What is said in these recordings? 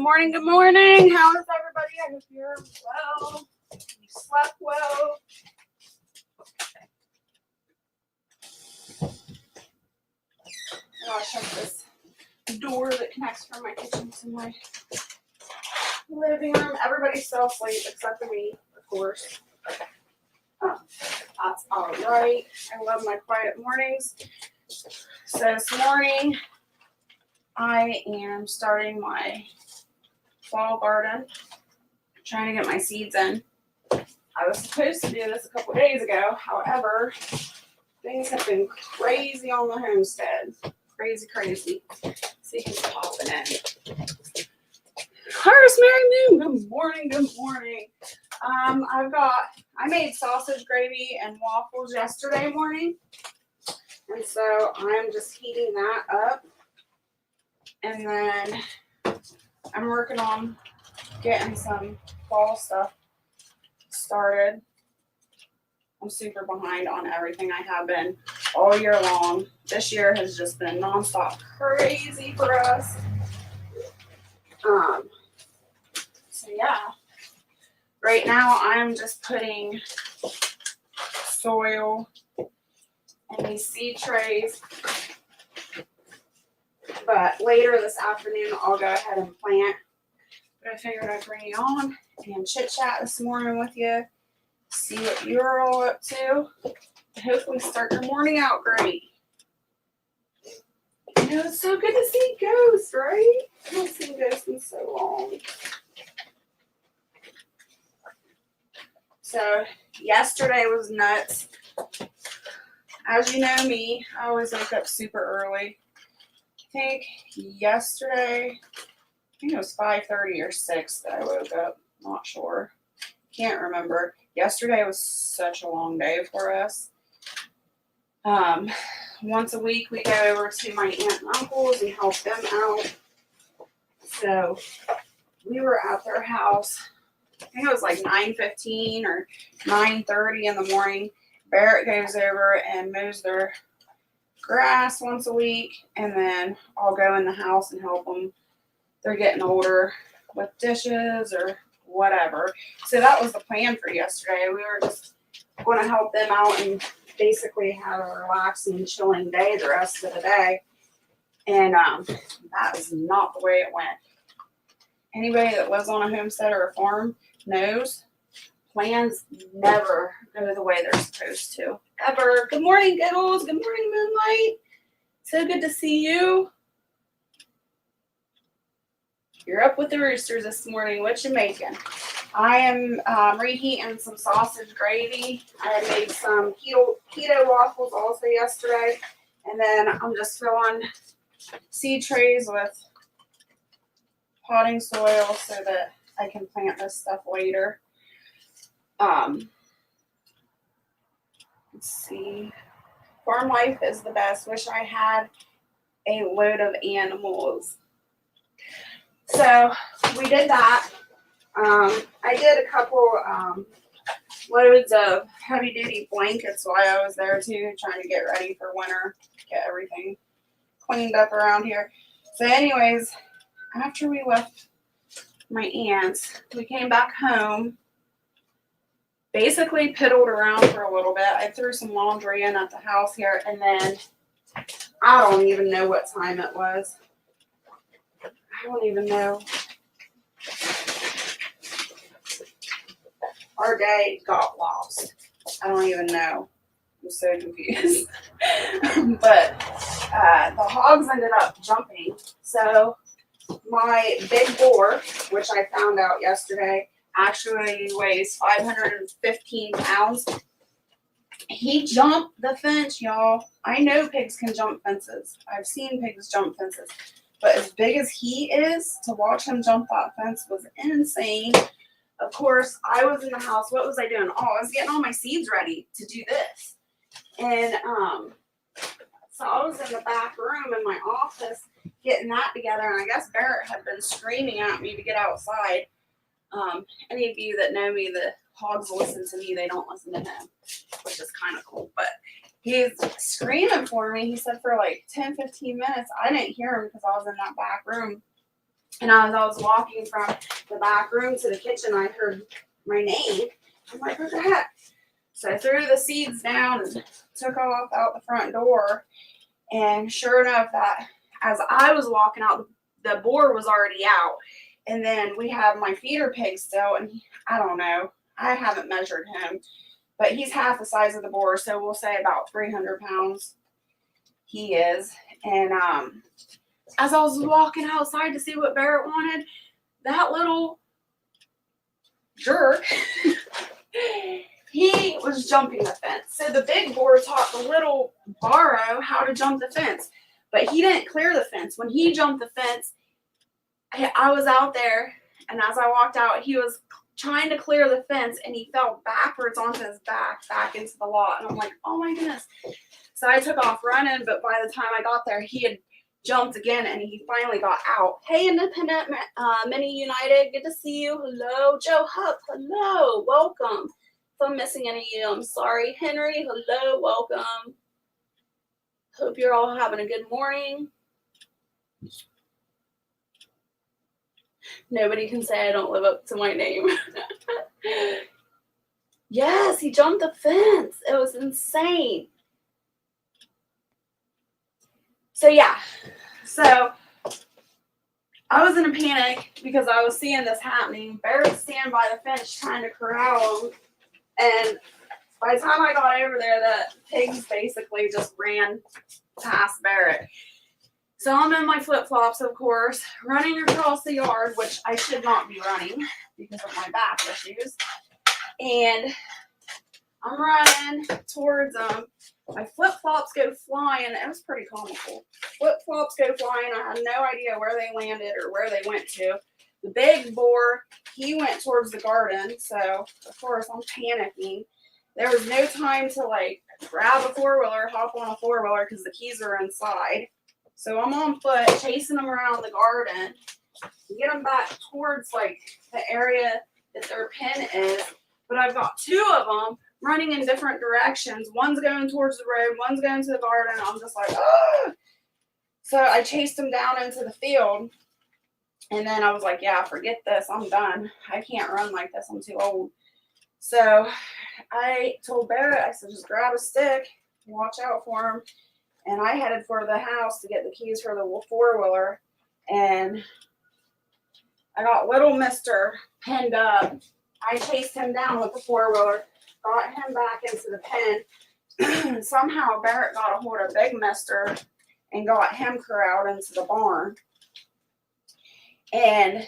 morning, good morning. How is everybody? I hope you're well. You slept well. I'll shut this door that connects from my kitchen to my living room. Everybody's still asleep except for me, of course. Oh, that's all right. I love my quiet mornings. So this morning, I am starting my fall garden, trying to get my seeds in. I was supposed to do this a couple days ago. However, things have been crazy on the homestead. Crazy. See who's popping in. Harvest Mary Moon. Good morning. I made sausage gravy and waffles yesterday morning. And so I'm just heating that up. And then I'm working on getting some fall stuff started. I'm super behind on everything. I have been all year long. This year has just been nonstop crazy for us. So yeah. Right now I'm just putting soil in these seed trays. But later this afternoon I'll go ahead and plant. But I figured I'd bring you on and chit chat this morning with you. See what you're all up to. Hopefully start your morning out great. You know, it's so good to see ghosts, right? I haven't seen ghosts in so long. So yesterday was nuts. As you know me, I always wake up super early. I think yesterday, it was 5:30 or 6 that I woke up. Not sure. Can't remember. Yesterday was such a long day for us. Once a week we go over to my aunt and uncle's and help them out. So we were at their house. I think it was like 9:15 or 9:30 in the morning. Barrett goes over and mows their grass once a week, and then I'll go in the house and help them. They're getting older with dishes or whatever. So that was the plan for yesterday. We were just going to help them out and basically have a relaxing, chilling day the rest of the day. And that is not the way it went. Anybody that lives on a homestead or a farm knows plans never go the way they're supposed to. Ever. Good morning, Giggles. Good morning, Moonlight. So good to see you. You're up with the roosters this morning. What you making? I am reheating some sausage gravy. I had made some keto waffles also yesterday. And then I'm just filling seed trays with potting soil so that I can plant this stuff later. Let's see. Farm life is the best. Wish I had a load of animals. So we did that. I did a couple loads of heavy duty blankets while I was there too, trying to get ready for winter, get everything cleaned up around here. So anyways, after we left my aunt's, we came back home, basically piddled around for a little bit. I threw some laundry in at the house here, and then I don't even know what time it was. I don't even know. Our day got lost. I don't even know. I'm so confused. But the hogs ended up jumping. So my big boar, which I found out yesterday, actually weighs 515 pounds. He jumped the fence, y'all. I know pigs can jump fences. I've seen pigs jump fences. But as big as he is, to watch him jump that fence was insane. Of course, I was in the house. What was I doing? Oh, I was getting all my seeds ready to do this. And so I was in the back room in my office getting that together. And I guess Barrett had been screaming at me to get outside. Any of you that know me, the hogs listen to me. They don't listen to him, which is kind of cool. But he's screaming for me. He said for like 10, 15 minutes. I didn't hear him because I was in that back room. And as I was walking from the back room to the kitchen, I heard my name. I'm like, what the heck? So I threw the seeds down and took off out the front door. And sure enough, that as I was walking out, the boar was already out. And then we have my feeder pig still, and I don't know. I haven't measured him, but he's half the size of the boar, so we'll say about 300 pounds he is. And as I was walking outside to see what Barrett wanted, that little jerk, he was jumping the fence. So the big boar taught the little Barrow how to jump the fence, but he didn't clear the fence. When he jumped the fence, I was out there, and as I walked out, he was trying to clear the fence, and he fell backwards onto his back into the lot. And I'm like, oh my goodness. So I took off running, but by the time I got there, he had jumped again, and he finally got out. Hey, Independent Mini United, good to see you. Hello. Joe Hupp, hello. Welcome. If I'm missing any of you, I'm sorry. Henry, hello. Welcome. Hope you're all having a good morning. Nobody can say I don't live up to my name. Yes, he jumped the fence. It was insane. So yeah, so I was in a panic because I was seeing this happening. Barrett's standing by the fence trying to corral him. And by the time I got over there, the pigs basically just ran past Barrett. So I'm in my flip-flops, of course, running across the yard, which I should not be running because of my back issues. And I'm running towards them. My flip-flops go flying. It was pretty comical. Flip-flops go flying. I had no idea where they landed or where they went to. The big boar, he went towards the garden. So, of course, I'm panicking. There was no time to, like, grab a four-wheeler, hop on a four-wheeler because the keys are inside. So I'm on foot, chasing them around the garden to get them back towards, like, the area that their pen is. But I've got two of them running in different directions. One's going towards the road, one's going to the garden. I'm just like, ah! So I chased them down into the field. And then I was like, yeah, forget this. I'm done. I can't run like this. I'm too old. So I told Barrett, I said, just grab a stick, watch out for him. And I headed for the house to get the keys for the four-wheeler. And I got little Mr. pinned up. I chased him down with the four-wheeler, got him back into the pen. Somehow Barrett got a hold of Big Mister and got him corralled into the barn. And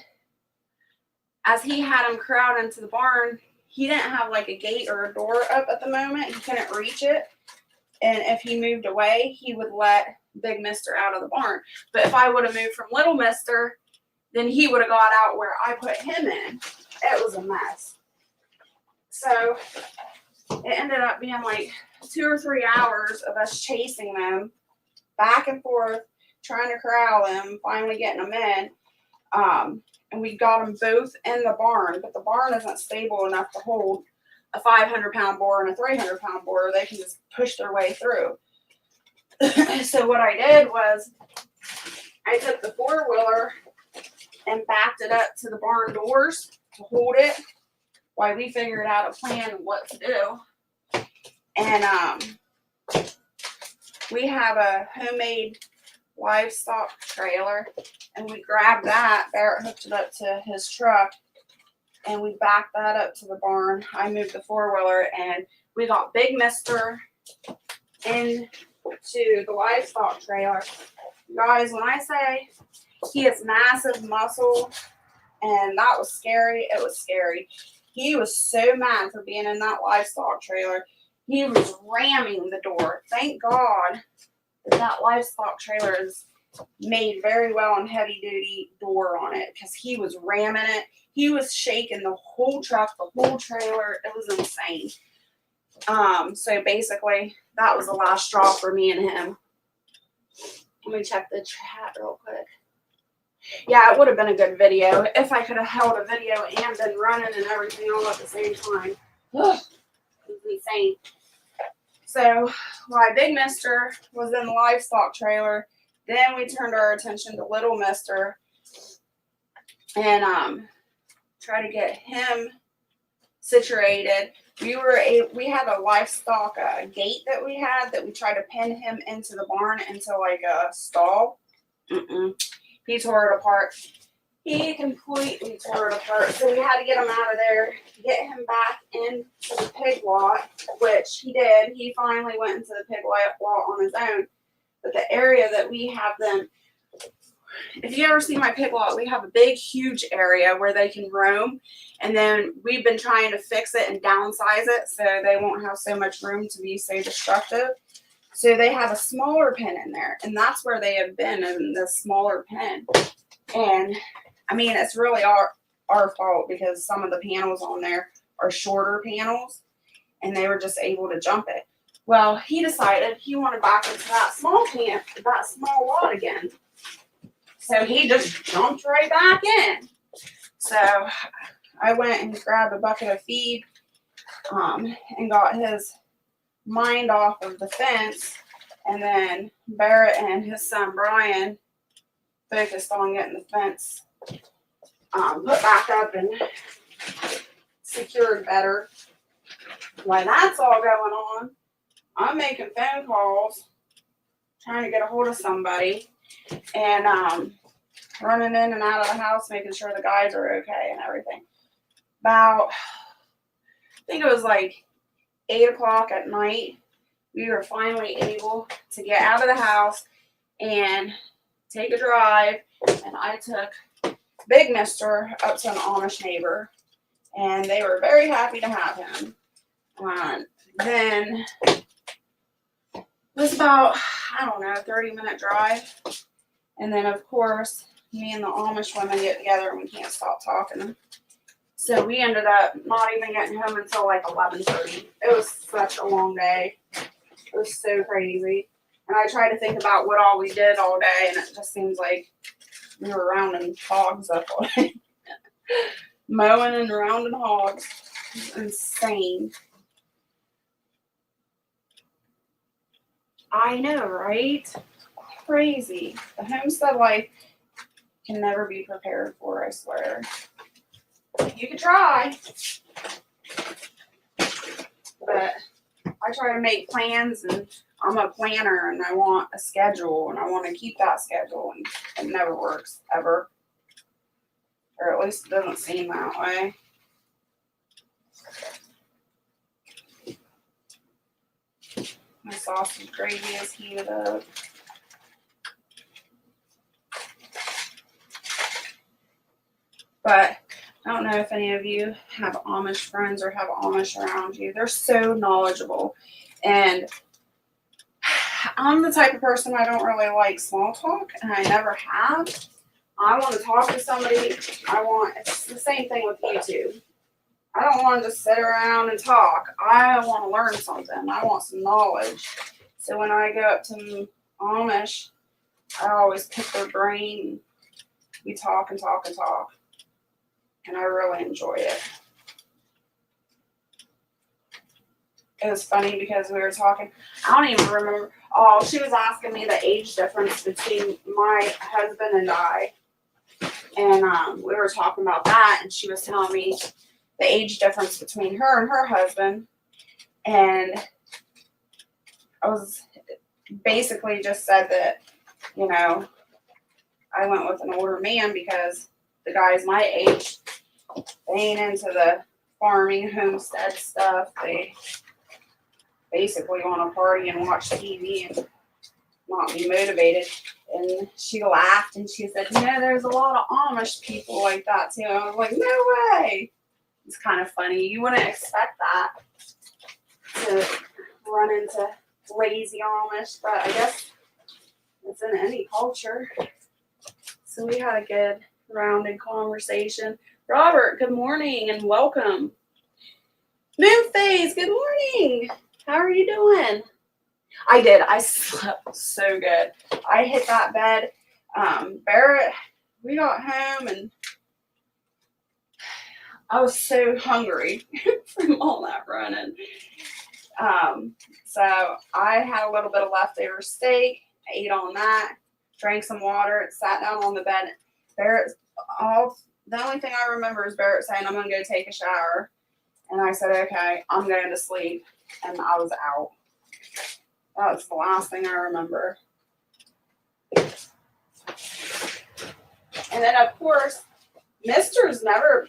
as he had him corralled into the barn, he didn't have like a gate or a door up at the moment. He couldn't reach it. And if he moved away, he would let Big Mister out of the barn. But if I would have moved from Little Mister, then he would have got out where I put him in. It was a mess. So it ended up being like 2 or 3 hours of us chasing them back and forth, trying to corral them, finally getting them in. And we got them both in the barn, but the barn isn't stable enough to hold a 500-pound boar and a 300-pound boar. They can just push their way through. So what I did was I took the four-wheeler and backed it up to the barn doors to hold it while we figured out a plan of what to do. And we have a homemade livestock trailer, and we grabbed that. Barrett hooked it up to his truck, and we backed that up to the barn. I moved the four-wheeler, and we got Big Mister into the livestock trailer. Guys, when I say he has massive muscle, and that was scary, it was scary. He was so mad for being in that livestock trailer. He was ramming the door. Thank God that livestock trailer is made very well and heavy duty door on it, because he was ramming it. He was shaking the whole truck, the whole trailer. It was insane. So basically that was the last straw for me and him. Let me check the chat real quick. Yeah, it would have been a good video if I could have held a video and been running and everything all at the same time. Ugh, it was insane. So while Big Mister was in the livestock trailer, then we turned our attention to Little Mister. and try to get him situated. We had a livestock gate that we tried to pin him into the barn into like a stall. He tore it apart. He completely tore it apart. So we had to get him out of there, get him back into the pig lot, which he did. He finally went into the pig lot on his own. But the area that we have them, if you ever see my pig lot, we have a big, huge area where they can roam. And then we've been trying to fix it and downsize it so they won't have so much room to be so destructive. So they have a smaller pen in there. And that's where they have been, in the smaller pen. And I mean, it's really our fault because some of the panels on there are shorter panels and they were just able to jump it. Well, he decided he wanted back into that small lot again. So he just jumped right back in. So I went and grabbed a bucket of feed and got his mind off of the fence. And then Barrett and his son Brian focused on getting the fence put back up and secured better. While that's all going on, I'm making phone calls, trying to get a hold of somebody, and running in and out of the house, making sure the guys are okay and everything. About, I think it was like 8 o'clock at night, we were finally able to get out of the house and take a drive, and I took Big Mister up to an Amish neighbor, and they were very happy to have him. Then it was about, 30-minute drive, and then of course me and the Amish women get together and we can't stop talking. So we ended up not even getting home until like 11:30. It was such a long day. It was so crazy. And I try to think about what all we did all day, and it just seems like we were rounding hogs up all day. Mowing and rounding hogs. It's insane. I know, right? Crazy. The homestead life can never be prepared for, I swear. You could try. But I try to make plans, and I'm a planner, and I want a schedule, and I want to keep that schedule, and it never works, ever. Or at least it doesn't seem that way. My sausage gravy is heated up. But I don't know if any of you have Amish friends or have Amish around you. They're so knowledgeable. And I'm the type of person, I don't really like small talk, and I never have. I want to talk to somebody. It's the same thing with YouTube. I don't want to just sit around and talk. I want to learn something. I want some knowledge. So when I go up to Amish, I always pick their brain. We talk and talk and talk. And I really enjoy it. It was funny because we were talking. I don't even remember. Oh, she was asking me the age difference between my husband and I. And we were talking about that. And she was telling me the age difference between her and her husband. And I was basically just said that, I went with an older man because the guys my age, they ain't into the farming, homestead stuff. They basically want to party and watch TV and not be motivated. And she laughed and she said, there's a lot of Amish people like that too. I was like, no way. It's kind of funny. You wouldn't expect that to run into lazy Amish, but I guess it's in any culture. So we had a good rounded conversation. Robert, good morning and welcome. Moonface, good morning. How are you doing? I did. I slept so good. I hit that bed. Barrett, we got home and I was so hungry from all that running. So I had a little bit of leftover steak. I ate on that, drank some water, sat down on the bed. Barrett, all The only thing I remember is Barrett saying, I'm going to go take a shower. And I said, okay, I'm going to sleep. And I was out. That's the last thing I remember. And then, of course, Big Mister's never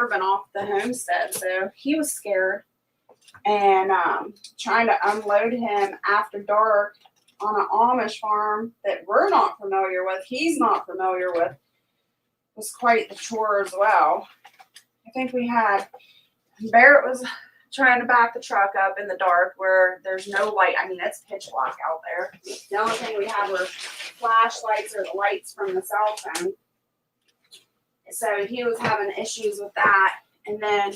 been off the homestead. So he was scared. And trying to unload him after dark on an Amish farm that we're not familiar with, he's not familiar with, was quite the chore as well. I think Barrett was trying to back the truck up in the dark where there's no light. I mean, it's pitch black out there. The only thing we had were flashlights or the lights from the cell phone. So he was having issues with that. And then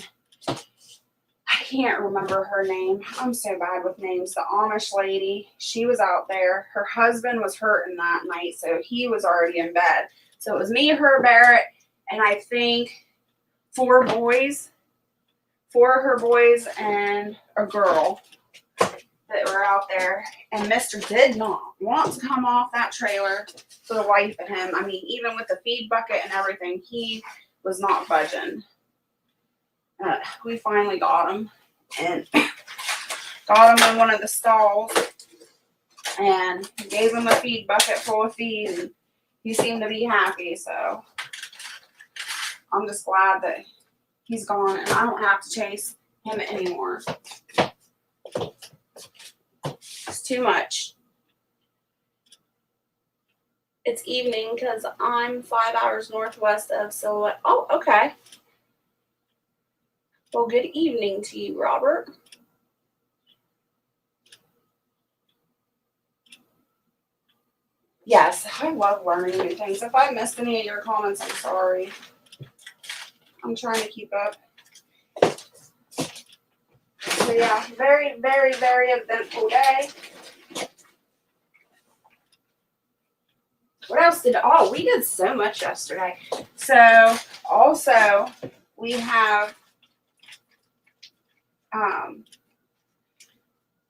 I can't remember her name. I'm so bad with names. The Amish lady, she was out there. Her husband was hurting that night, so he was already in bed. So it was me, her, Barrett, and I think 4 of her boys and a girl that were out there. And Mister did not want to come off that trailer for the life of him. I mean, even with the feed bucket and everything, he was not budging. We finally got him and got him in one of the stalls and gave him a feed bucket full of feed, and he seemed to be happy. So I'm just glad that he's gone and I don't have to chase him anymore. It's too much. It's evening because I'm 5 hours northwest of Silhouette. Oh, okay. Well, good evening to you, Robert. Yes, I love learning new things. If I missed any of your comments, I'm sorry. I'm trying to keep up. So yeah, very, very, very eventful day. What else we did so much yesterday. So also we have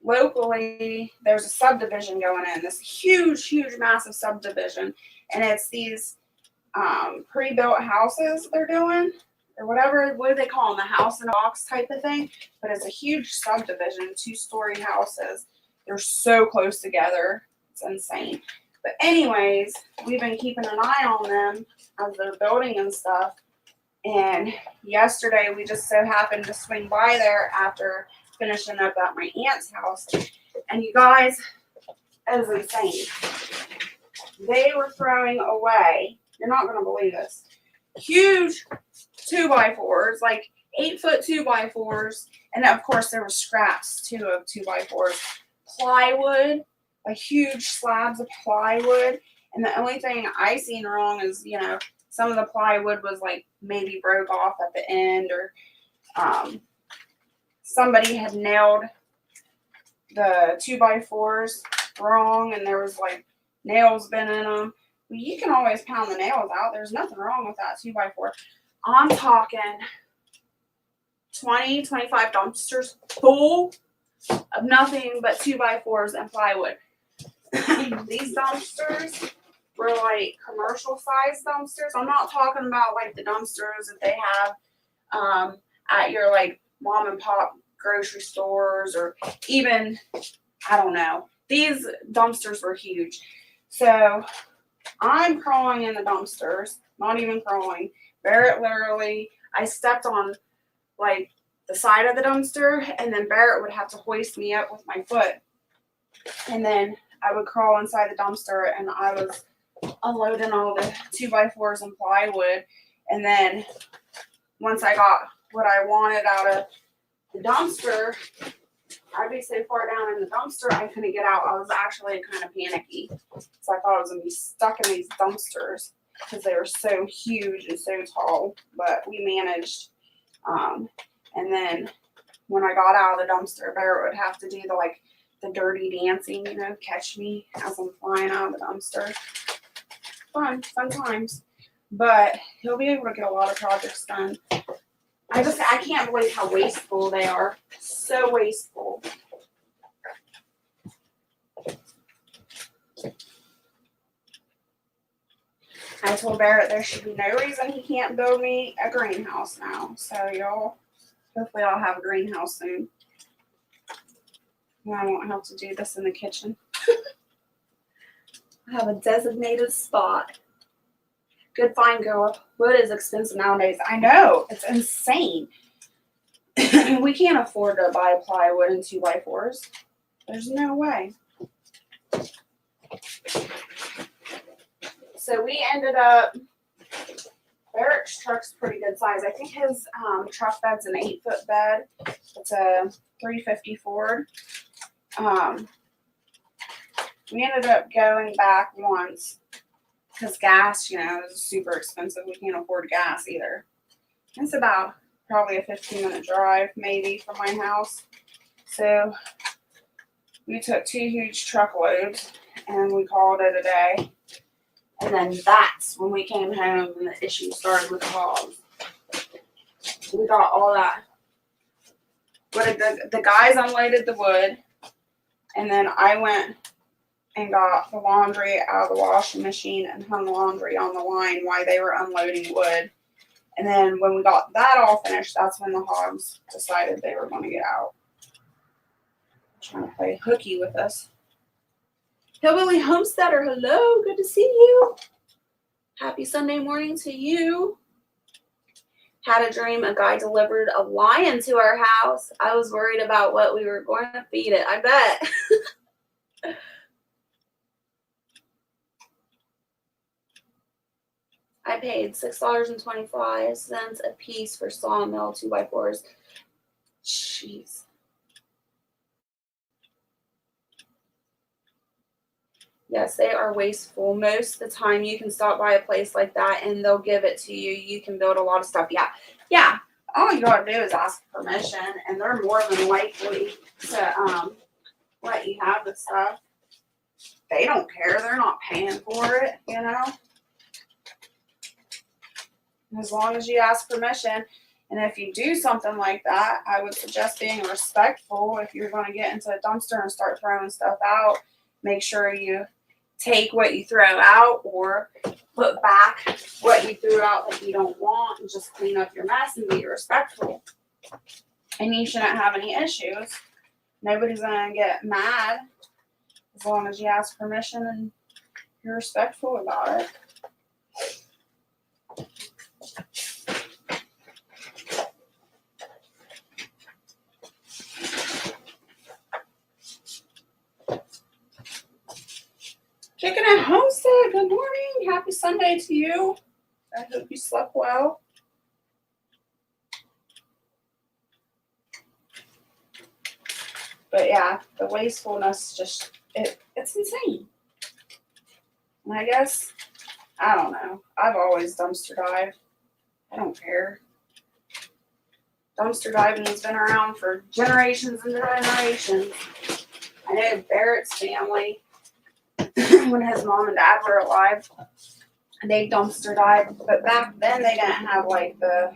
locally, there's a subdivision going in, this huge, massive subdivision, and it's these pre-built houses they're doing, or whatever, what do they call them, the house in a box type of thing, but it's a huge subdivision, 2-story houses. They're so close together, it's insane. But anyways, we've been keeping an eye on them as they're building and stuff, and yesterday we just so happened to swing by there after finishing up at my aunt's house, and you guys, it was insane. They were throwing away, you're not going to believe this, huge 2x4s, like 8-foot 2x4s, and of course there were scraps too of 2x4s, plywood, like huge slabs of plywood, and the only thing I seen wrong is, some of the plywood was like maybe broke off at the end, or somebody had nailed the 2x4s wrong, and there was like nails been in them. Well, you can always pound the nails out. There's nothing wrong with that 2x4. I'm talking 20, 25 dumpsters full of nothing but 2x4s and plywood. These dumpsters were like commercial size dumpsters. I'm not talking about like the dumpsters that they have at your like mom and pop grocery stores, or even, I don't know. These dumpsters were huge. So I'm crawling in the dumpsters, not even crawling. Barrett literally, I stepped on like the side of the dumpster, and then Barrett would have to hoist me up with my foot. And then I would crawl inside the dumpster, and I was unloading all the 2x4s and plywood. And then once I got what I wanted out of the dumpster, I'd be so far down in the dumpster I couldn't get out. I was actually kind of panicky. So I thought I was going to be stuck in these dumpsters because they were so huge and so tall. But we managed. And then when I got out of the dumpster, Barrett would have to do the dirty dancing, catch me as I'm flying out of the dumpster. Fun times. But he'll be able to get a lot of projects done. I can't believe how wasteful they are. So wasteful. I told Barrett there should be no reason he can't build me a greenhouse now. So y'all, hopefully I'll have a greenhouse soon. And I won't have to do this in the kitchen. I have a designated spot. Good find, girl. Wood is expensive nowadays. I know. It's insane. We can't afford to buy plywood and 2x4s. There's no way. So we ended up, Barrett's truck's pretty good size. I think his truck bed's an 8-foot bed. It's a 350 Ford. We ended up going back once because gas, is super expensive. We can't afford gas either. It's about probably a 15-minute drive maybe from my house. So we took 2 huge truckloads and we called it a day. And then that's when we came home and the issue started with the hogs. We got all that. But the guys unloaded the wood, and then I went and got the laundry out of the washing machine and hung laundry on the line while they were unloading wood. And then when we got that all finished, that's when the hogs decided they were going to get out. Trying to play hooky with us. Hillbilly Homesteader, hello, good to see you. Happy Sunday morning to you. Had a dream a guy delivered a lion to our house. I was worried about what we were going to feed it. I bet. I paid $6.25 a piece for sawmill 2x4s. Jeez. Yes, they are wasteful. Most of the time you can stop by a place like that and they'll give it to you. You can build a lot of stuff. Yeah. All you gotta do is ask permission and they're more than likely to let you have the stuff. They don't care. They're not paying for it, As long as you ask permission. And if you do something like that, I would suggest being respectful. If you're going to get into a dumpster and start throwing stuff out, make sure you take what you throw out or put back what you threw out that you don't want and just clean up your mess and be respectful. And you shouldn't have any issues. Nobody's going to get mad as long as you ask permission and you're respectful about it. Chicken at Homestead, good morning. Happy Sunday to you. I hope you slept well. But yeah, the wastefulness it's insane. And I guess, I don't know. I've always dumpster dived. I don't care. Dumpster diving has been around for generations and generations. I know Barrett's family, when his mom and dad were alive, they dumpster dived, but back then they didn't have like the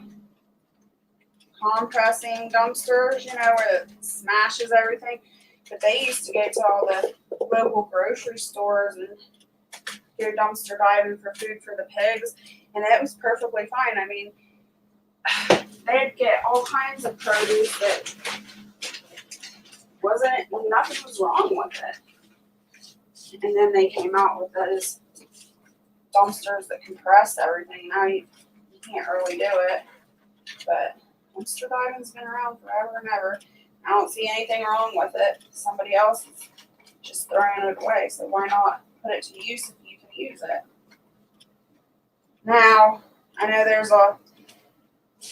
compressing dumpsters, where it smashes everything. But they used to go to all the local grocery stores and go dumpster diving for food for the pigs, and it was perfectly fine. I mean, they'd get all kinds of produce that nothing was wrong with it. And then they came out with those dumpsters that compress everything. Now you can't really do it. But dumpster diving's been around forever and ever. I don't see anything wrong with it. Somebody else is just throwing it away. So why not put it to use if you can use it? Now, I know there's a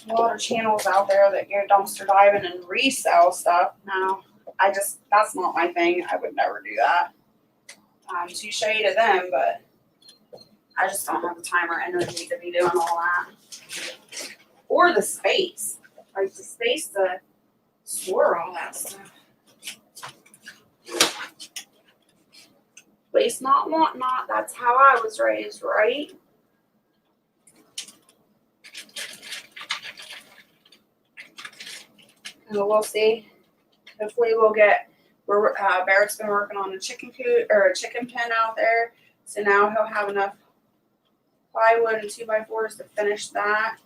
lot of channels out there that go dumpster diving and resell stuff. Now, that's not my thing. I would never do that. Touche to them, but I just don't have the time or energy to be doing all that. Or the space. Like the space to store all that stuff. Waste not, want not. That's how I was raised, right? And we'll see. Hopefully we'll get, Barrett's been working on a chicken coop or a chicken pen out there. So now he'll have enough plywood and 2x4s to finish that.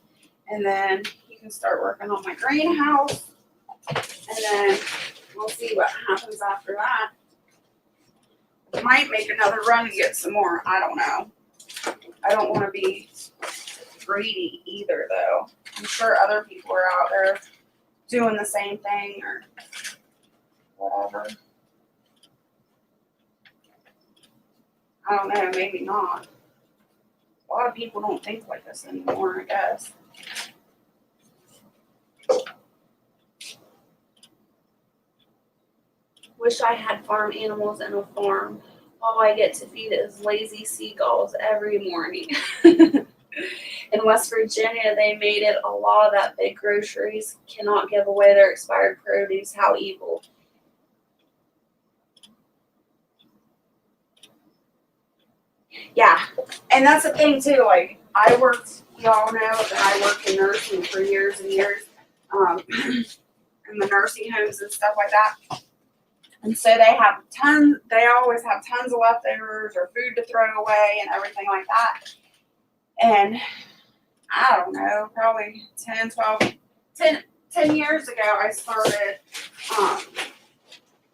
And then he can start working on my greenhouse. And then we'll see what happens after that. I might make another run and get some more. I don't know. I don't want to be greedy either, though. I'm sure other people are out there doing the same thing or whatever. I don't know, maybe not. A lot of people don't think like this anymore, I guess. Wish I had farm animals in a farm. All I get to feed is lazy seagulls every morning. In West Virginia, they made it a law that big groceries cannot give away their expired produce. How evil. Yeah, and that's the thing too. Like, I worked, y'all know that I worked in nursing for years and years, in the nursing homes and stuff like that. And so they always have tons of leftovers or food to throw away and everything like that. And I don't know, probably 10 years ago, I started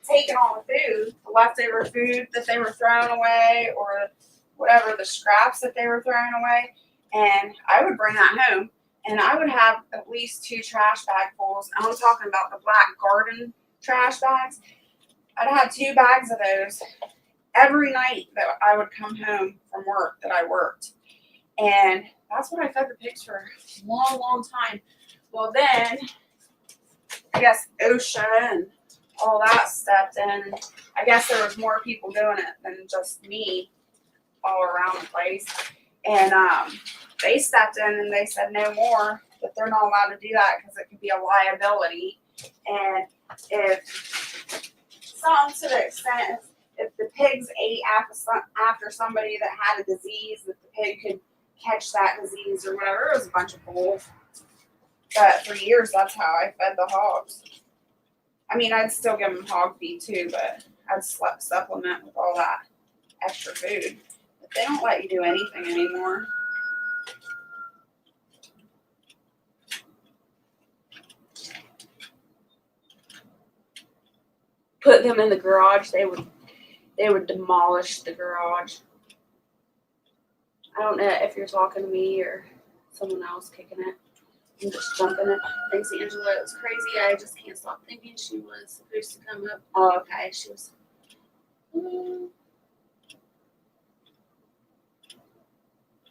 taking all the food, the leftover food that they were throwing away or whatever, the scraps that they were throwing away. And I would bring that home. And I would have at least 2 trash bagfuls. And I'm talking about the black garden trash bags. I'd have 2 bags of those every night that I would come home from work that I worked. And that's what I fed the pigs for a long, long time. Well, then, I guess OSHA and all that stepped in. And I guess there was more people doing it than just me all around the place. And they stepped in and they said no more, that they're not allowed to do that because it could be a liability. And if something to the extent, if the pigs ate after somebody that had a disease, that the pig could catch that disease or whatever. It was a bunch of bull. But for years, that's how I fed the hogs. I mean, I'd still give them hog feed too, but I'd supplement with all that extra food. But they don't let you do anything anymore. Put them in the garage, they would demolish the garage. I don't know if you're talking to me or someone else kicking it. I'm just jumping it. Thanks, Angela. It was crazy. I just can't stop thinking she was supposed to come up. Oh, okay. She was.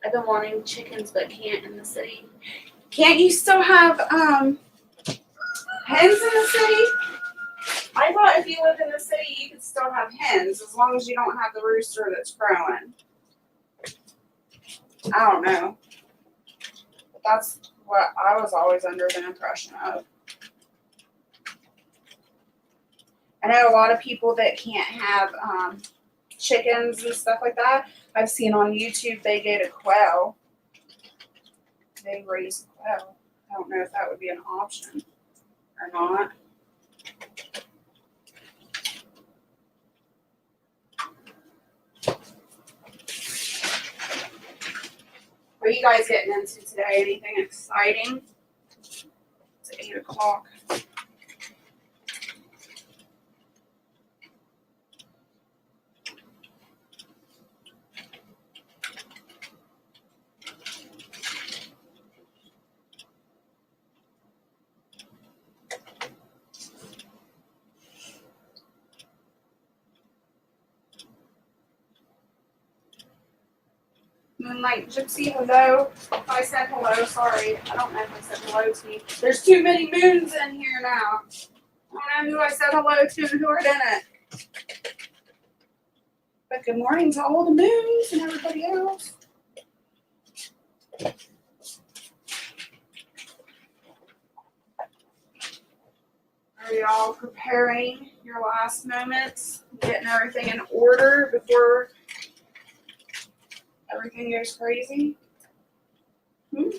I've been wanting chickens, but can't in the city. Can't you still have hens in the city? I thought if you live in the city, you could still have hens as long as you don't have the rooster that's crowing. I don't know. But that's what I was always under the impression of. I know a lot of people that can't have chickens and stuff like that. I've seen on YouTube they get a quail. They raise a quail. I don't know if that would be an option or not. What are you guys getting into today? Anything exciting? It's 8 o'clock. Moonlight Gypsy, hello. I said hello, sorry. I don't know if I said hello to you. There's too many moons in here now. I don't know who I said hello to and who are in it. But good morning to all the moons and everybody else. Are y'all preparing your last moments? Getting everything in order before everything goes crazy? I've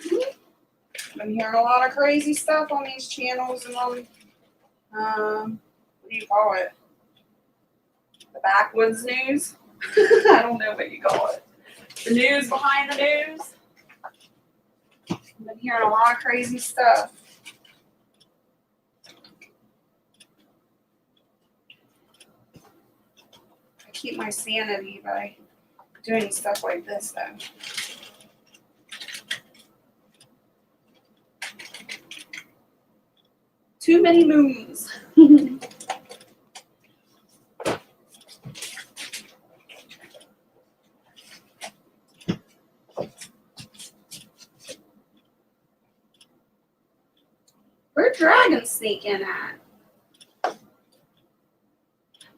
been hearing a lot of crazy stuff on these channels and on, what do you call it? The backwoods news? I don't know what you call it. The news behind the news? I've been hearing a lot of crazy stuff. I keep my sanity by doing stuff like this, though. Too many moons. Where'd Dragon sneak in at?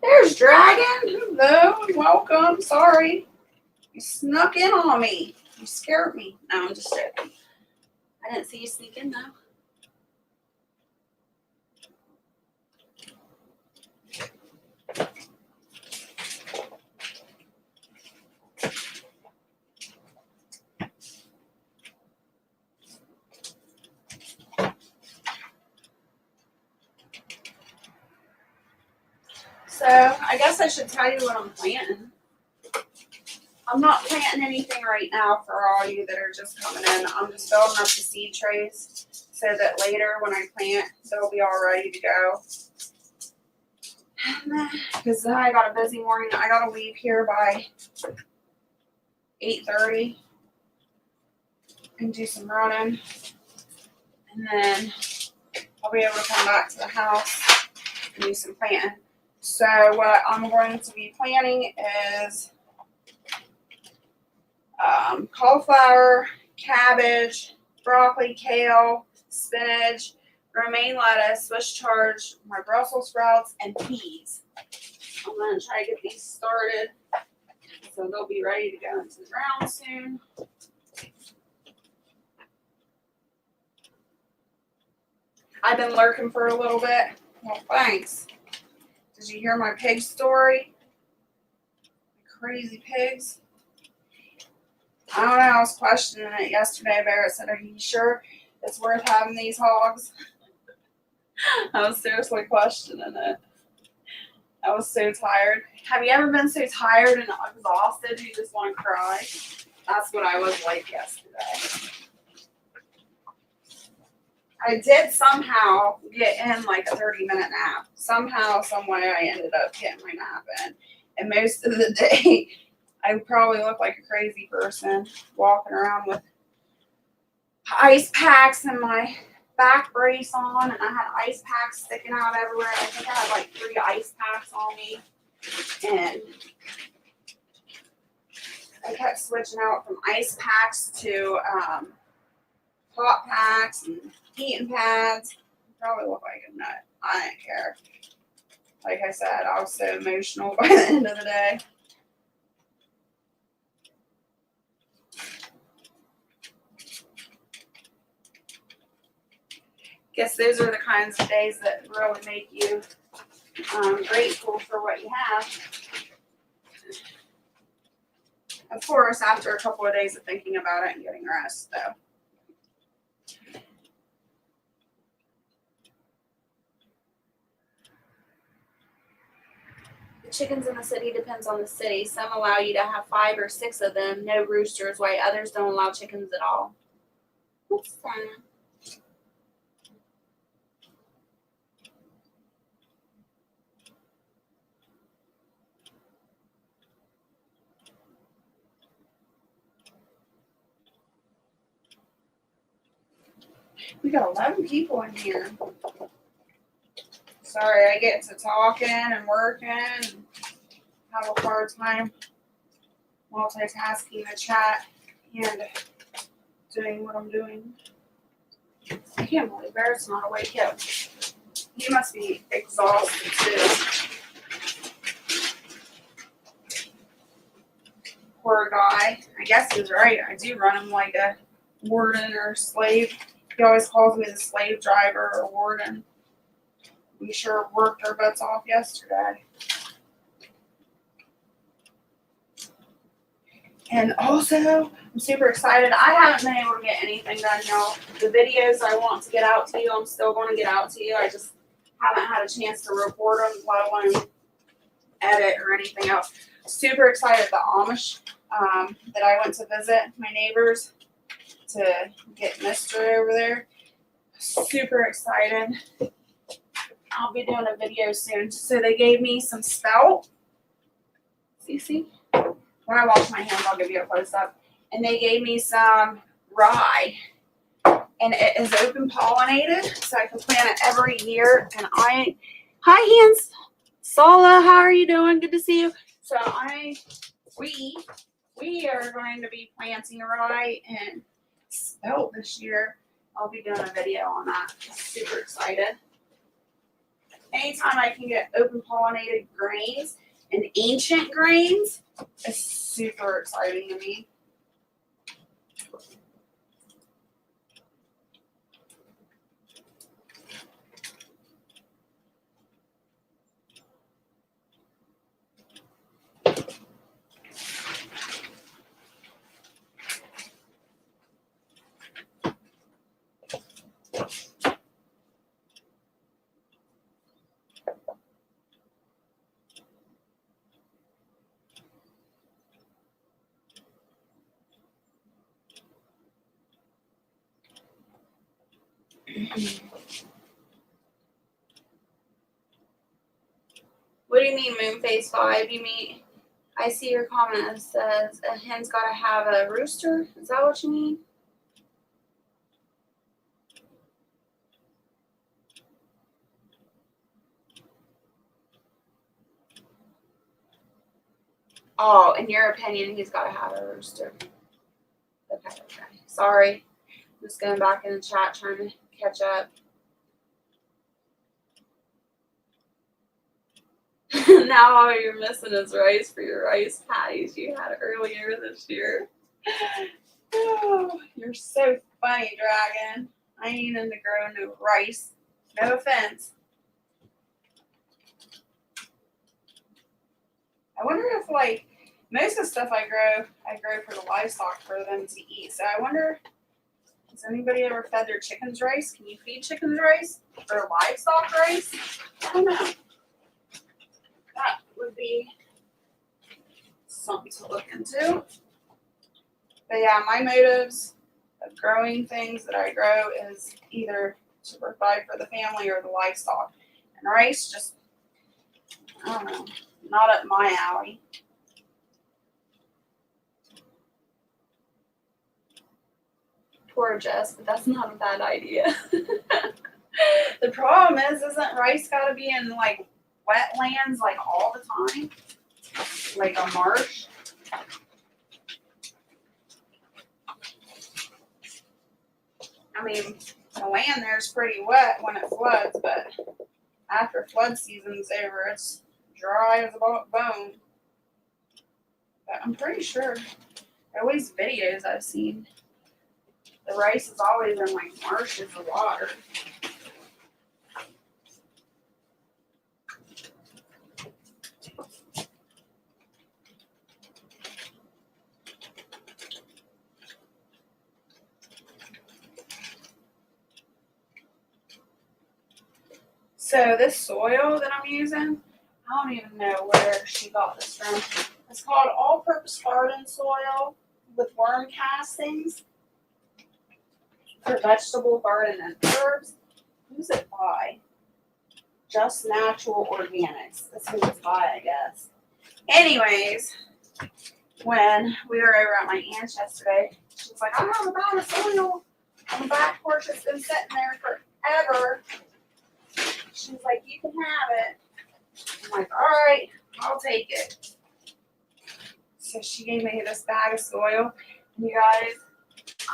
There's Dragon. Hello, welcome. Sorry. You snuck in on me. You scared me. No, I'm just joking. I didn't see you sneak in, though. So, I guess I should tell you what I'm planting. I'm not planting anything right now for all you that are just coming in. I'm just filling up the seed trays so that later when I plant, they'll be all ready to go. Because then I got a busy morning. I got to leave here by 8:30 and do some running. And then I'll be able to come back to the house and do some planting. So what I'm going to be planting is cauliflower, cabbage, broccoli, kale, spinach, romaine lettuce, Swiss chard, my Brussels sprouts, and peas. I'm going to try to get these started so they'll be ready to go into the ground soon. I've been lurking for a little bit. Well, thanks. Did you hear my pig story? Crazy pigs. I don't know. I was questioning it yesterday. Barrett said, "Are you sure it's worth having these hogs?" I was seriously questioning it. I was so tired. Have you ever been so tired and exhausted you just want to cry? That's what I was like yesterday. I did somehow get in like a 30-minute nap. Somehow, some way, I ended up getting my nap in. And most of the day, I probably look like a crazy person walking around with ice packs and my back brace on. And I had ice packs sticking out everywhere. I think I had like 3 ice packs on me. And I kept switching out from ice packs to hot packs and heating pads. Probably look like a nut. I didn't care. Like I said, I was so emotional by the end of the day. Guess those are the kinds of days that really make you grateful for what you have. Of course, after a couple of days of thinking about it and getting rest, though. Chickens in the city depends on the city. Some allow you to have 5 or 6 of them, no roosters, while others don't allow chickens at all. What's that? We got 11 people in here. Sorry, I get to talking and working and have a hard time multitasking the chat and doing what I'm doing. I can't believe Barrett's not awake yet. He must be exhausted too. Poor guy. I guess he's right. I do run him like a warden or slave. He always calls me the slave driver or warden. We sure worked our butts off yesterday. And also, I'm super excited. I haven't been able to get anything done, y'all. The videos I want to get out to you, I'm still going to get out to you. I just haven't had a chance to record them, let alone edit or anything else. Super excited. The Amish that I went to visit, my neighbors to get Mr. over there. Super excited. I'll be doing a video soon. So they gave me some spelt. See? When I wash my hands, I'll give you a close up. And they gave me some rye. And it is open pollinated, so I can plant it every year. And hi Hans. Sala, how are you doing? Good to see you. So we are going to be planting rye and spelt this year. I'll be doing a video on that. Super excited. Anytime I can get open pollinated grains and ancient grains is super exciting to me. What do you mean moon phase 5? You mean, I see your comment. It says a hen's got to have a rooster. Is that what you mean? Oh, in your opinion, he's got to have a rooster. Okay. Sorry. I'm just going back in the chat trying to catch up. Now all you're missing is rice for your rice patties you had earlier this year. Oh, you're so funny, Dragon. I ain't into growing no rice. No offense. I wonder if, like, most of the stuff I grow for the livestock for them to eat. So I wonder, has anybody ever fed their chickens rice? Can you feed chickens rice? Or livestock rice? I don't know. That would be something to look into. But yeah, my motives of growing things that I grow is either to provide for the family or the livestock. And rice, just, I don't know, not up my alley. Poor Jess, but that's not a bad idea. The problem is, isn't rice got to be in, like, wetlands, like, all the time? Like a marsh? I mean, the land there's pretty wet when it floods, but after flood season's over, it's dry as a bone. But I'm pretty sure, always videos I've seen, the rice is always in, like, marshes of water. So this soil that I'm using, I don't even know where she got this from. It's called all-purpose garden soil with worm castings for vegetable garden and herbs. Who's it by? Just Natural Organics. That's who it's by, I guess. Anyways, when we were over at my aunt's yesterday, she was like, I have a bag of soil on the back porch. It's been sitting there forever. She's like, you can have it. I'm like, all right, I'll take it. So she gave me this bag of soil. And you guys,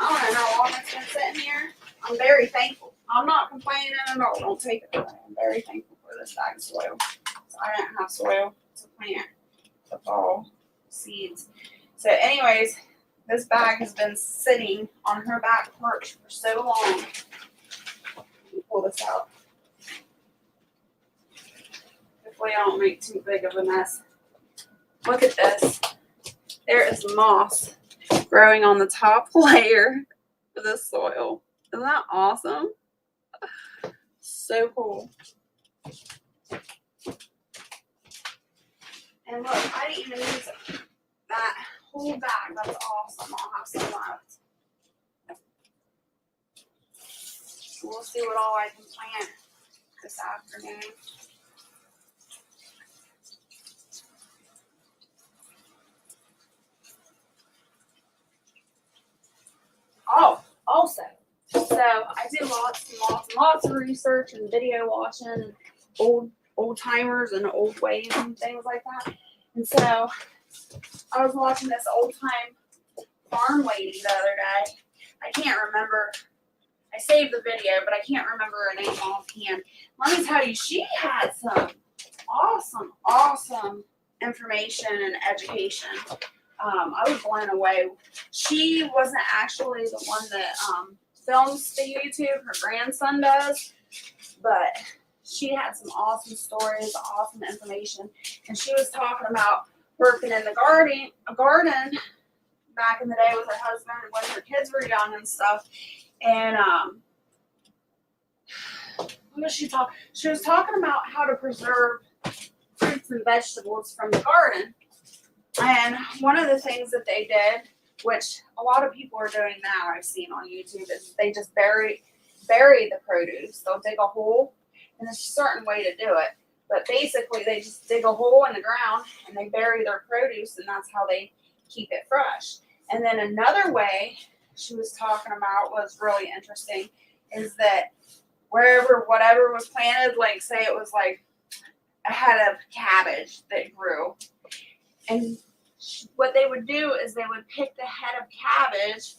I don't know how long it's been sitting here. I'm very thankful. I'm not complaining at all. Don't take it away. I'm very thankful for this bag of soil. So I didn't have soil to plant the fall seeds. So anyways, this bag has been sitting on her back porch for so long. Let me pull this out. Hopefully I don't make too big of a mess. Look at this. There is moss growing on the top layer of this soil. Isn't that awesome? So cool. And look, I didn't even use that whole bag. That's awesome. I'll have some left. we'll see what all I can plant this afternoon. Oh, also, so I do lots of research and video watching old timers and old ways and things like that. And so I was watching this old time farm lady the other day. I can't remember. I saved the video, but I can't remember her name offhand. Let me tell you, she had some awesome information and education. I was blown away. She wasn't actually the one that films the YouTube. Her grandson does, but she had some awesome stories, awesome information, and she was talking about working in the garden back in the day with her husband when her kids were young and stuff. And what was she talking? She was talking about how to preserve fruits and vegetables from the garden. And one of the things that they did, which a lot of people are doing now, I've seen on YouTube, is they just bury the produce. They'll dig a hole, and there's a certain way to do it. But basically, they just dig a hole in the ground and they bury their produce, and that's how they keep it fresh. And then another way she was talking about was really interesting, is that whatever was planted, like say it was like a head of cabbage that grew, and what they would do is they would pick the head of cabbage,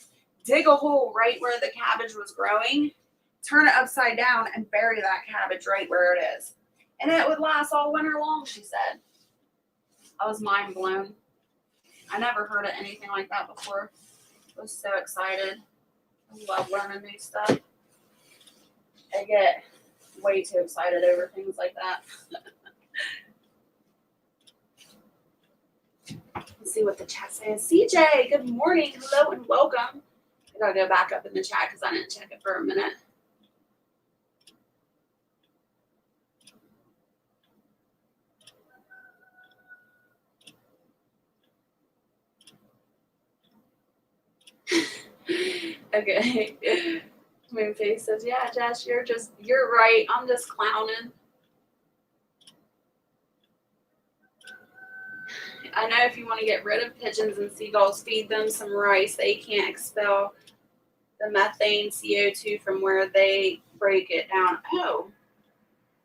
dig a hole right where the cabbage was growing, turn it upside down, and bury that cabbage right where it is. And it would last all winter long, she said. I was mind blown. I never heard of anything like that before. I was so excited. I love learning new stuff. I get way too excited over things like that. Let's see what the chat says. CJ, good morning. Hello and welcome. I gotta go back up in the chat because I didn't check it for a minute. Okay. Moonface says, yeah, Jess, you're right. I'm just clowning. I know if you want to get rid of pigeons and seagulls, feed them some rice. They can't expel the methane CO2 from where they break it down. Oh,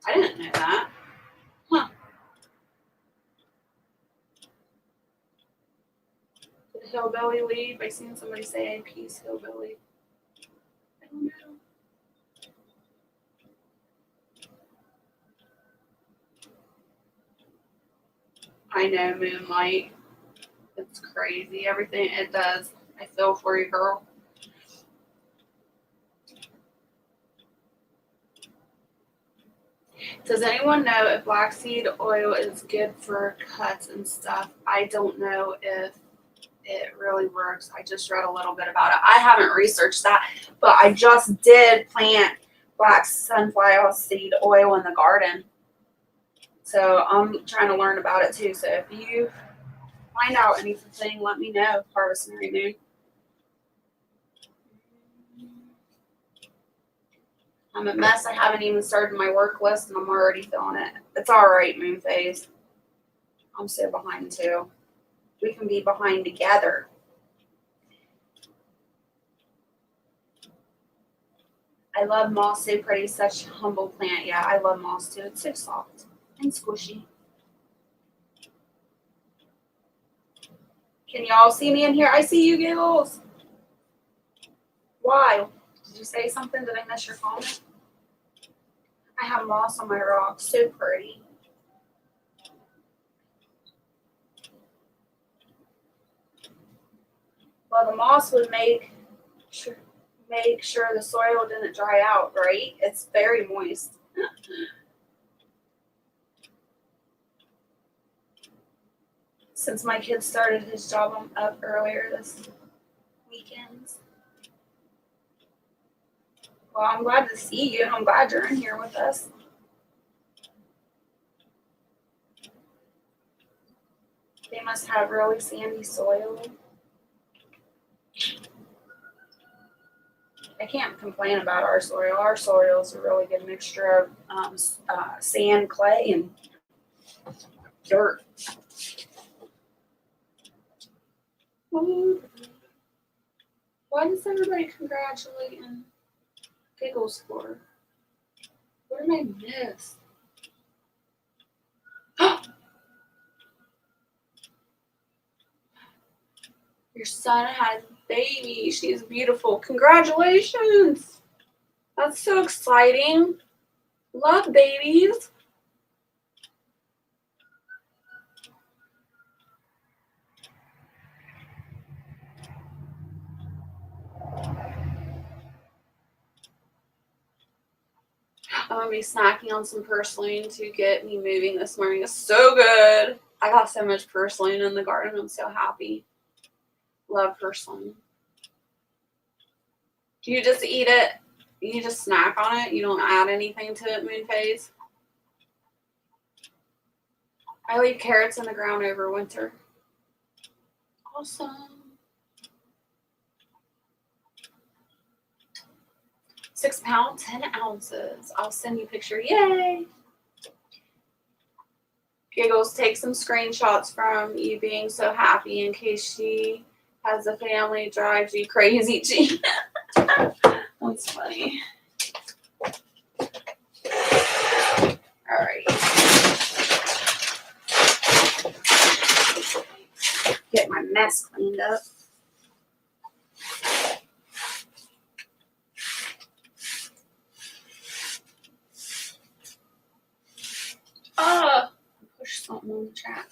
I didn't know that. Huh. Did Hillbilly leave? I seen somebody say, peace, Hillbilly. I don't know. I know, Moonlight. It's crazy. Everything it does. I feel for you, girl. Does anyone know if black seed oil is good for cuts and stuff? I don't know if it really works. I just read a little bit about it. I haven't researched that, but I just did plant black sunflower seed oil in the garden. So I'm trying to learn about it too. So if you find out anything, let me know. Harvest Mary Moon. I'm a mess. I haven't even started my work list and I'm already feeling it. It's all right, Moon Phase. I'm so behind too. We can be behind together. I love moss. So pretty. Such a humble plant. Yeah, I love moss too. It's so soft and squishy. Can y'all see me in here? I see you, Giggles. Why? Did you say something? Did I miss your comment? I have moss on my rocks. So pretty. Well, the moss would make sure the soil didn't dry out, right? It's very moist. Since my kid started his job, I'm up earlier this weekend. Well, I'm glad to see you. I'm glad you're in here with us. They must have really sandy soil. I I can't complain about our soil. Our soil is a really good mixture of sand, clay, and dirt. Why does everybody congratulate and giggles for? What did I miss? Your son has a baby. She's beautiful. Congratulations. That's so exciting. Love babies. I'm going to be snacking on some purslane to get me moving this morning. It's so good. I got so much purslane in the garden. I'm so happy. Love purslane. Do you just eat it? You just snack on it? You don't add anything to it, Moon Phase? I leave carrots in the ground over winter. Awesome. £6, 10 ounces. I'll send you a picture. Yay! Giggles, take some screenshots from you being so happy in case she has a family drives you crazy. Gee. That's funny. All right. Get my mess cleaned up. Push something on the chat.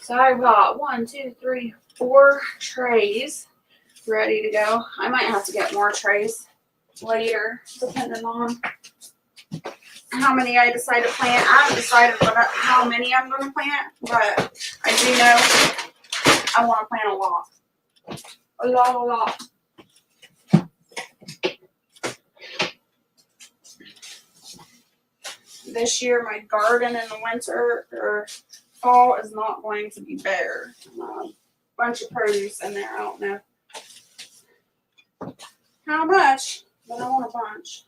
So I've got 1, 2, 3, 4 trays ready to go. I might have to get more trays later, depending on how many I decide to plant. I haven't decided how many I'm going to plant, but I do know I want to plant a lot. A lot. This year, my garden in the winter or fall is not going to be bare. A bunch of produce in there. I don't know how much, but I want a bunch.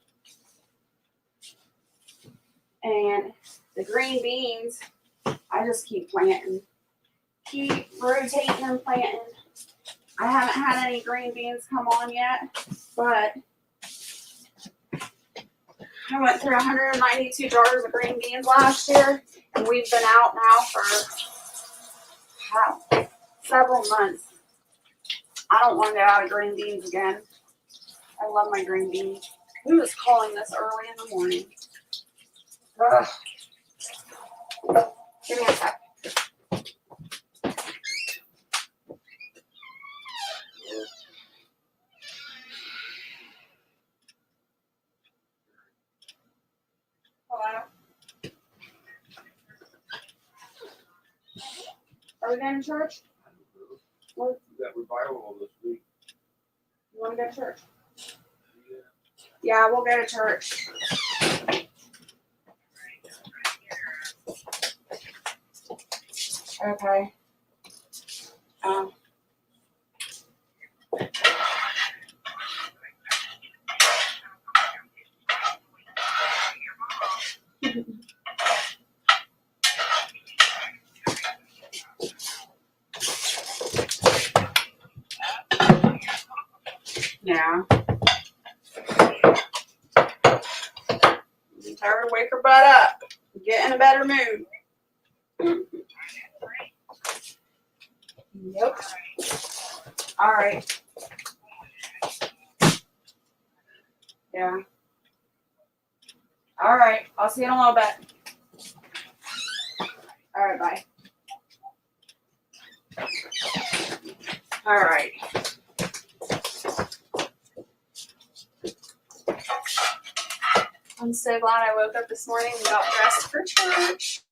And the green beans, I just keep planting. Keep rotating and planting. I haven't had any green beans come on yet, but I went through 192 jars of green beans last year, and we've been out now for several months. I don't want to get out of green beans again. I love my green beans. Who is calling this early in the morning? Ugh. Give me a sec. Hello? Are we going to church? What? We got revival this week. You want to go to church? Yeah, we'll go to church. Okay. Yeah. Tell her to wake her butt up. Get in a better mood. Yep. All right. Yeah. All right. I'll see you in a little bit. All right. Bye. All right. I'm so glad I woke up this morning and got dressed for church.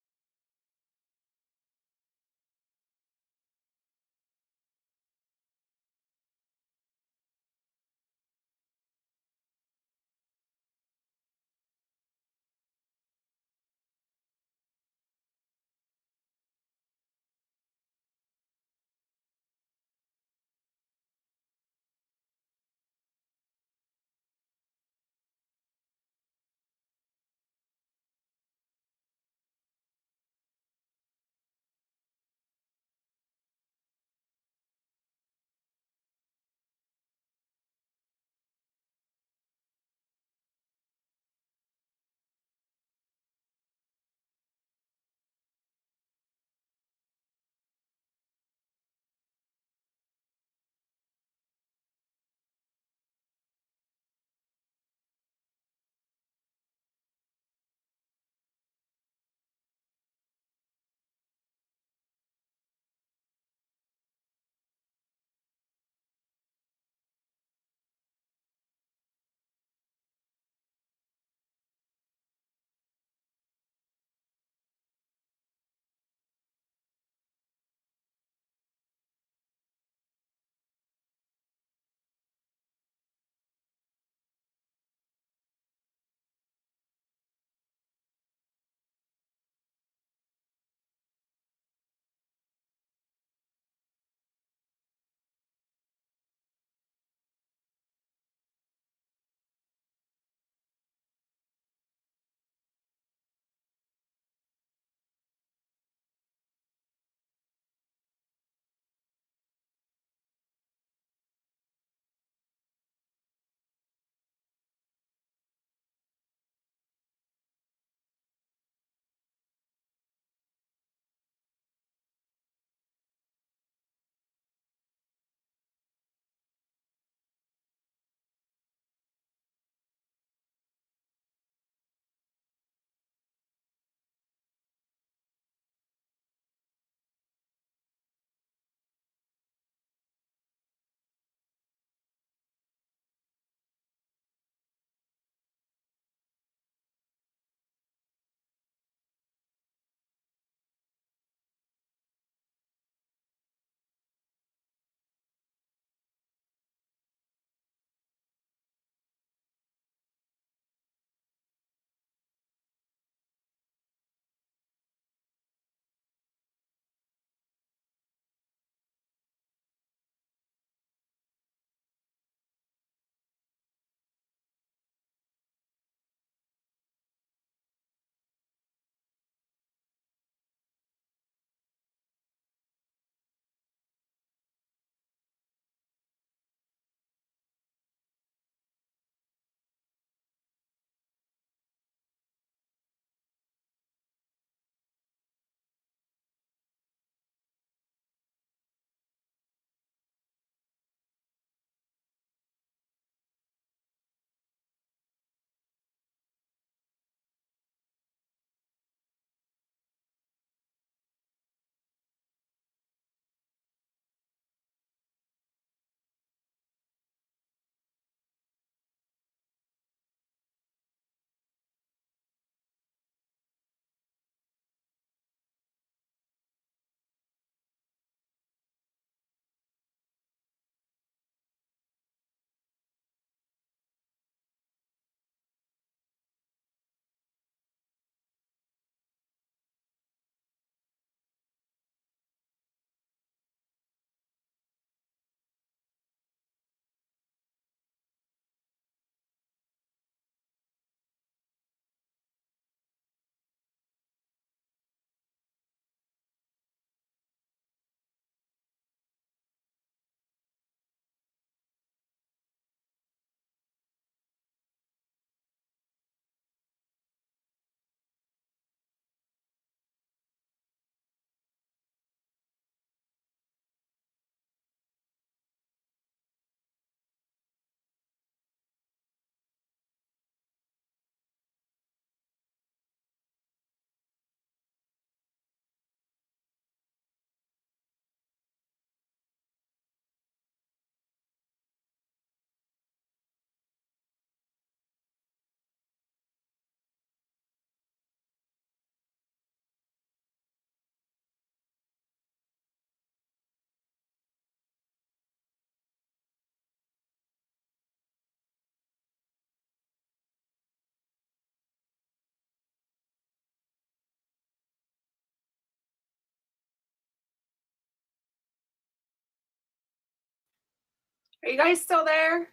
Are you guys still there?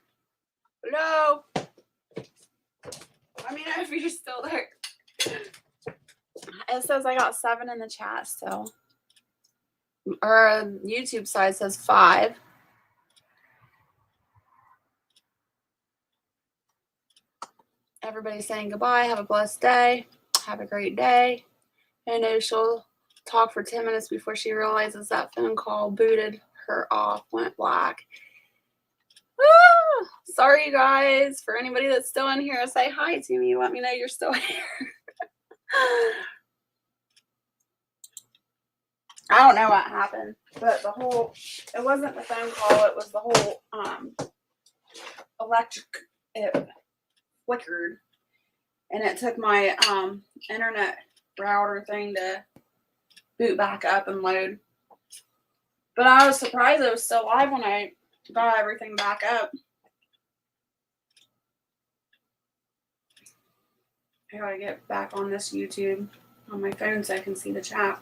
Hello? Let me know if you're still there. It says I got 7 in the chat still. Our YouTube side says 5. Everybody's saying goodbye. Have a blessed day. Have a great day. I know she'll talk for 10 minutes before she realizes that phone call booted her off, went black. Ah, sorry, you guys. For anybody that's still in here, say hi to me. Let me know you're still here. I don't know what happened, but it wasn't the phone call. It was the whole electric, it flickered. And it took my internet router thing to boot back up and load. But I was surprised it was still live when I got everything back up. I gotta get back on this YouTube on my phone so I can see the chat.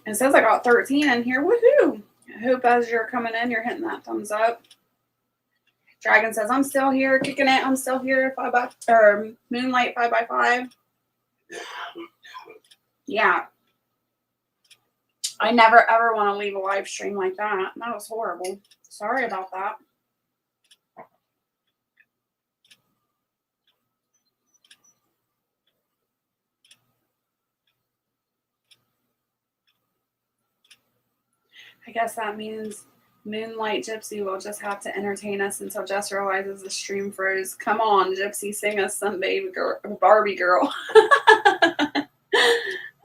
It says I got 13 in here. Woohoo! I hope as you're coming in, you're hitting that thumbs up. Dragon says, I'm still here, kicking it. I'm still here. Moonlight 5x5. Yeah. I never ever want to leave a live stream like that. That was horrible. Sorry about that. I guess that means Moonlight Gypsy will just have to entertain us until Jess realizes the stream froze. Come on, Gypsy, sing us some baby girl, Barbie girl.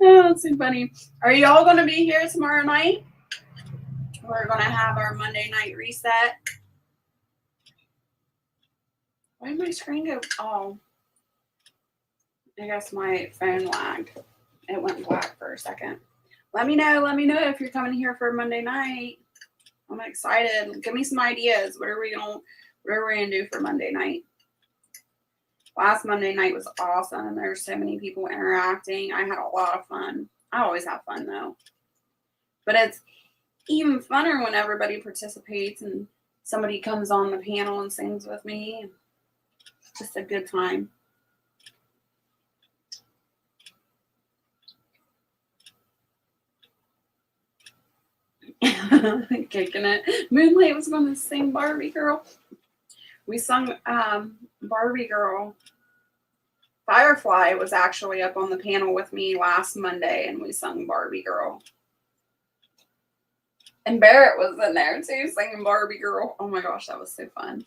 Oh, that's so funny. Are you all going to be here tomorrow night? We're going to have our Monday night reset. Why did my screen go? Oh, I guess my phone lagged. It went black for a second. Let me know if you're coming here for Monday night. I'm excited. Give me some ideas. What are we gonna do for Monday night? Last Monday night was awesome. There's so many people interacting. I had a lot of fun. I always have fun though. But it's even funner when everybody participates and somebody comes on the panel and sings with me. It's just a good time. Kicking it. Moonlight was going to sing Barbie Girl. We sung Barbie Girl. Firefly was actually up on the panel with me last Monday, and we sung Barbie Girl. And Barrett was in there too, singing Barbie Girl. Oh my gosh, that was so fun.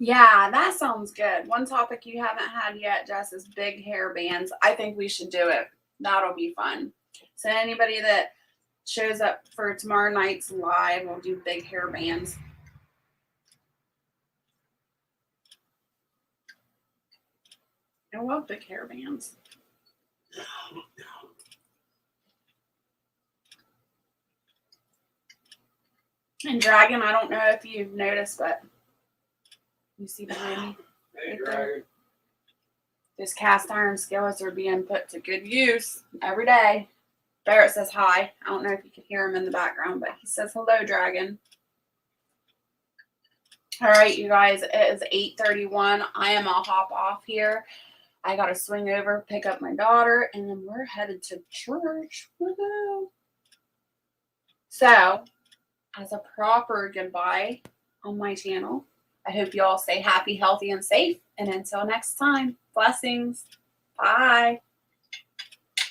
Yeah, that sounds good. One topic you haven't had yet, Jess, is big hair bands. I think we should do it. That'll be fun. So anybody that shows up for tomorrow night's live, we'll do big hair bands. I love big hair bands. And Dragon, I don't know if you've noticed, but you see behind me? Hey, Dragon. Those cast iron skillets are being put to good use every day. Barrett says hi. I don't know if you can hear him in the background, but he says hello, Dragon. All right, you guys, it is 8:31. I am all hop off here. I got to swing over, pick up my daughter, and then we're headed to church. Woohoo! So, as a proper goodbye on my channel, I hope you all stay happy, healthy, and safe. And until next time, blessings. Bye.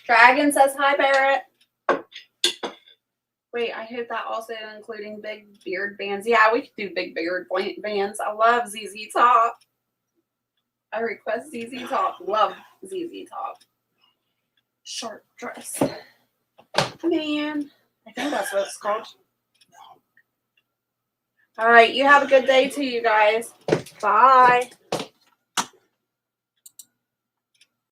Dragon says hi, Barrett. Wait, I hope that also including big beard bands. Yeah, we could do big beard bands. I love ZZ Top. I request ZZ Top. Love ZZ Top. Sharp dress. Man, I think that's what it's called. All right, you have a good day too, you guys. Bye.